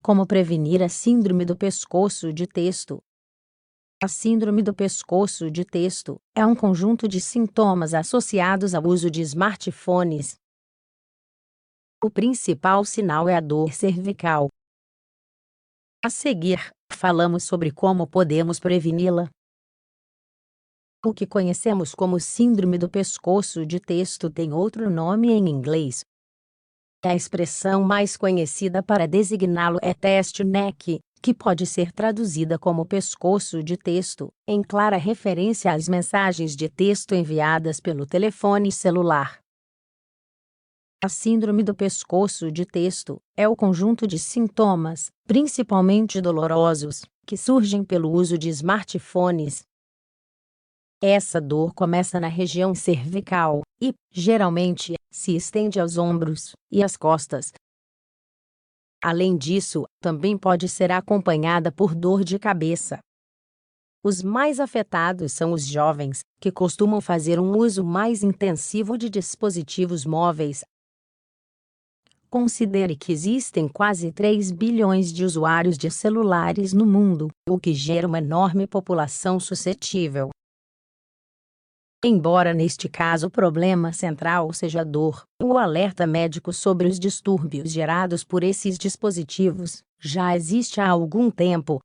Como prevenir a síndrome do pescoço de texto? A síndrome do pescoço de texto é um conjunto de sintomas associados ao uso de smartphones. O principal sinal é a dor cervical. A seguir, falamos sobre como podemos preveni-la. O que conhecemos como síndrome do pescoço de texto tem outro nome em inglês. A expressão mais conhecida para designá-lo é chest neck, que pode ser traduzida como pescoço de texto, em clara referência às mensagens de texto enviadas pelo telefone celular. A síndrome do pescoço de texto é o conjunto de sintomas, principalmente dolorosos, que surgem pelo uso de smartphones. Essa dor começa na região cervical e, geralmente, se estende aos ombros e às costas. Além disso, também pode ser acompanhada por dor de cabeça. Os mais afetados são os jovens, que costumam fazer um uso mais intensivo de dispositivos móveis. Considere que existem quase 3 bilhões de usuários de celulares no mundo, o que gera uma enorme população suscetível. Embora neste caso o problema central seja a dor, o alerta médico sobre os distúrbios gerados por esses dispositivos já existe há algum tempo.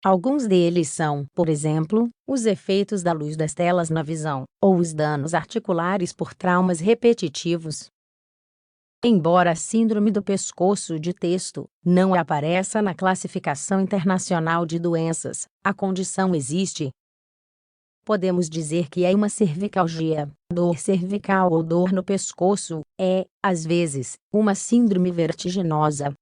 Alguns deles são, por exemplo, os efeitos da luz das telas na visão, ou os danos articulares por traumas repetitivos. Embora a síndrome do pescoço de texto não apareça na Classificação Internacional de Doenças, a condição existe. Podemos dizer que é uma cervicalgia, dor cervical ou dor no pescoço, às vezes, uma síndrome vertiginosa.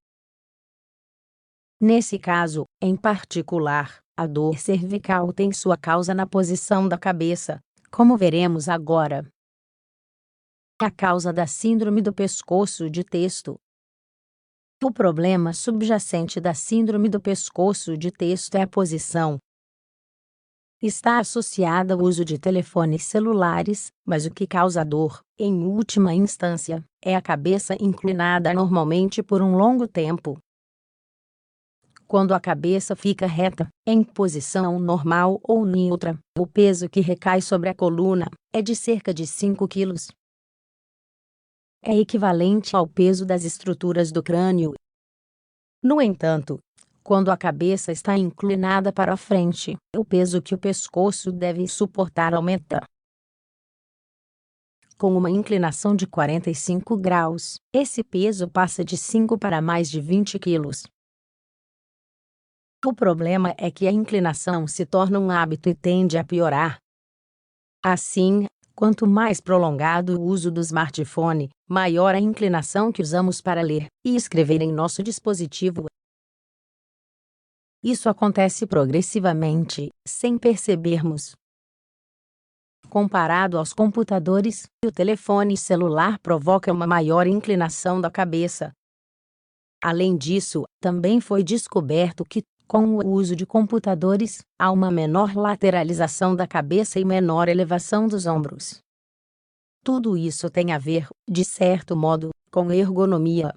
Nesse caso, em particular, a dor cervical tem sua causa na posição da cabeça, como veremos agora. A causa da síndrome do pescoço de texto. O problema subjacente da síndrome do pescoço de texto é a posição. Está associada ao uso de telefones celulares, mas o que causa dor, em última instância, é a cabeça inclinada normalmente por um longo tempo. Quando a cabeça fica reta, em posição normal ou neutra, o peso que recai sobre a coluna é de cerca de 5 kg. É equivalente ao peso das estruturas do crânio. No entanto, quando a cabeça está inclinada para a frente, o peso que o pescoço deve suportar aumenta. Com uma inclinação de 45 graus, esse peso passa de 5 para mais de 20 kg. O problema é que a inclinação se torna um hábito e tende a piorar. Assim, quanto mais prolongado o uso do smartphone, maior a inclinação que usamos para ler e escrever em nosso dispositivo. Isso acontece progressivamente, sem percebermos. Comparado aos computadores, o telefone celular provoca uma maior inclinação da cabeça. Além disso, também foi descoberto que, com o uso de computadores, há uma menor lateralização da cabeça e menor elevação dos ombros. Tudo isso tem a ver, de certo modo, com ergonomia.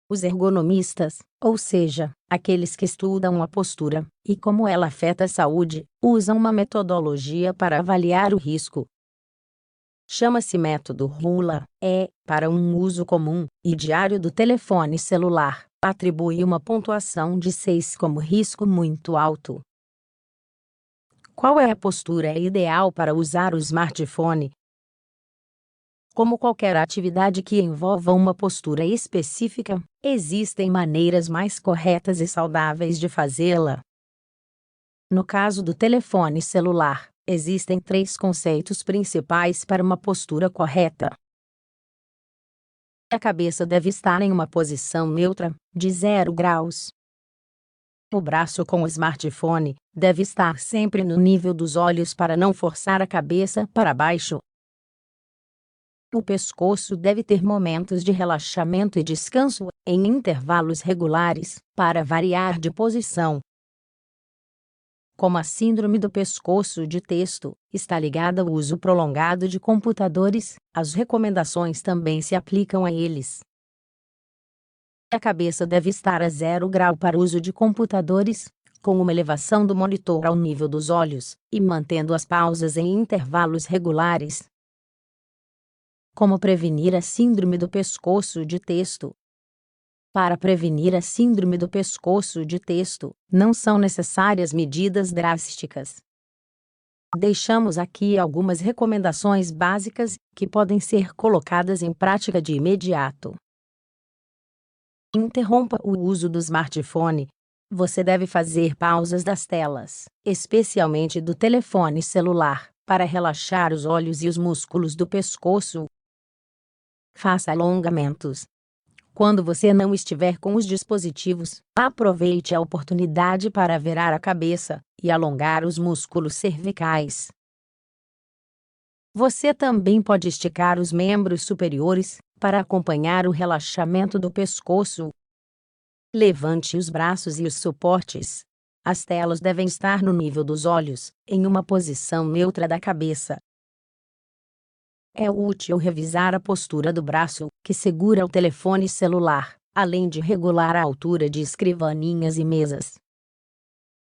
Os ergonomistas, ou seja, aqueles que estudam a postura e como ela afeta a saúde, usam uma metodologia para avaliar o risco. Chama-se método RULA, para um uso comum e diário do telefone celular, atribui uma pontuação de 6 como risco muito alto. Qual é a postura ideal para usar o smartphone? Como qualquer atividade que envolva uma postura específica, existem maneiras mais corretas e saudáveis de fazê-la. No caso do telefone celular, existem 3 conceitos principais para uma postura correta. A cabeça deve estar em uma posição neutra, de 0 graus. O braço com o smartphone deve estar sempre no nível dos olhos para não forçar a cabeça para baixo. O pescoço deve ter momentos de relaxamento e descanso, em intervalos regulares, para variar de posição. Como a síndrome do pescoço de texto está ligada ao uso prolongado de computadores, as recomendações também se aplicam a eles. A cabeça deve estar a 0 grau para uso de computadores, com uma elevação do monitor ao nível dos olhos, e mantendo as pausas em intervalos regulares. Como prevenir a síndrome do pescoço de texto? Para prevenir a síndrome do pescoço de texto, não são necessárias medidas drásticas. Deixamos aqui algumas recomendações básicas que podem ser colocadas em prática de imediato. Interrompa o uso do smartphone. Você deve fazer pausas das telas, especialmente do telefone celular, para relaxar os olhos e os músculos do pescoço. Faça alongamentos. Quando você não estiver com os dispositivos, aproveite a oportunidade para virar a cabeça e alongar os músculos cervicais. Você também pode esticar os membros superiores para acompanhar o relaxamento do pescoço. Levante os braços e os suportes. As telas devem estar no nível dos olhos, em uma posição neutra da cabeça. É útil revisar a postura do braço, que segura o telefone celular, além de regular a altura de escrivaninhas e mesas.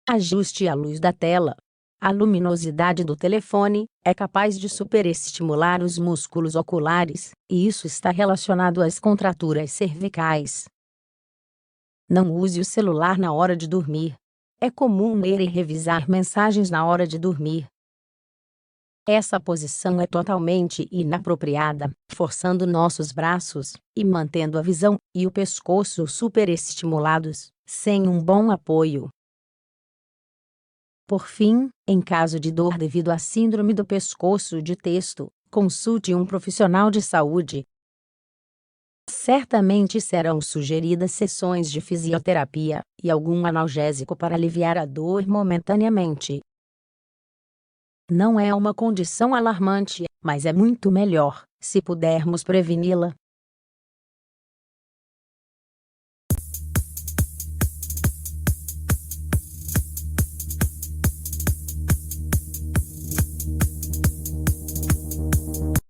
Ajuste a luz da tela. A luminosidade do telefone é capaz de superestimular os músculos oculares, e isso está relacionado às contraturas cervicais. Não use o celular na hora de dormir. É comum ler e revisar mensagens na hora de dormir. Essa posição é totalmente inapropriada, forçando nossos braços e mantendo a visão e o pescoço superestimulados, sem um bom apoio. Por fim, em caso de dor devido à síndrome do pescoço de texto, consulte um profissional de saúde. Certamente serão sugeridas sessões de fisioterapia e algum analgésico para aliviar a dor momentaneamente. Não é uma condição alarmante, mas é muito melhor se pudermos preveni-la,